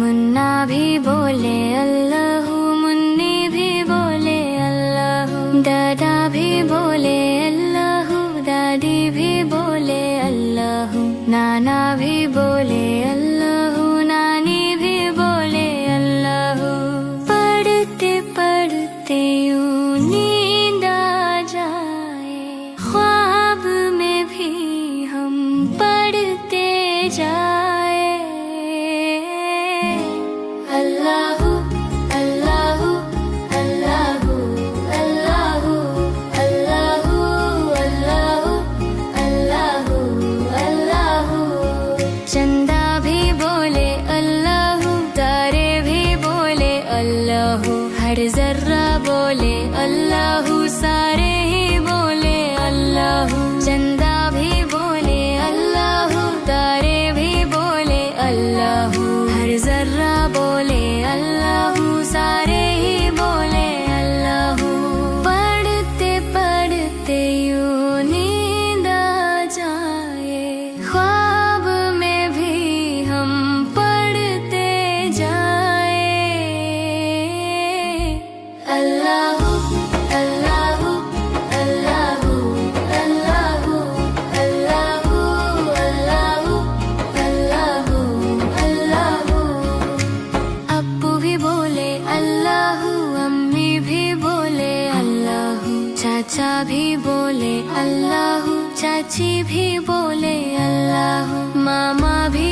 मुन्ना भी बोले अल्लाह, मुन्नी भी बोले अल्लाह, दादा भी बोले अल्लाह, दादी भी बोले अल्लाह, नाना भी बोले अल्लाह, नानी भी बोले अल्लाह। पढ़ते पढ़ते यूं नींद आ जाए, ख्वाब में भी हम पढ़ते जाए। अल्लाहु अल्लाहु अल्लाहु अल्लाहु अल्लाहु अल्लाहु अल्लाहु अल्लाहु। चंदा भी बोले अल्लाहु, तारे भी बोले अल्लाहु, हर जर्रा बोले अल्लाहु, सारे ही बोले अल्लाहु। चंदा भी बोले अल्लाहु, तारे भी बोले अल्लाहु, हर जर्रा बोले अल्लाहु, सारे ही बोले अल्लाहु। पढ़ते पढ़ते यूं नींद आ जाए, ख्वाब में भी हम पढ़ते जाए। अल्लाहु अल्लाहु अल्लाहु अल्लाहु अल्लाहु अल्लाहु अल्लाहु अल्लाहु। अब्बू भी बोले अल्लाहु, अम्मी भी बोले अल्लाहु, चाचा भी बोले अल्लाहु, चाची भी बोले अल्लाहु, मामा भी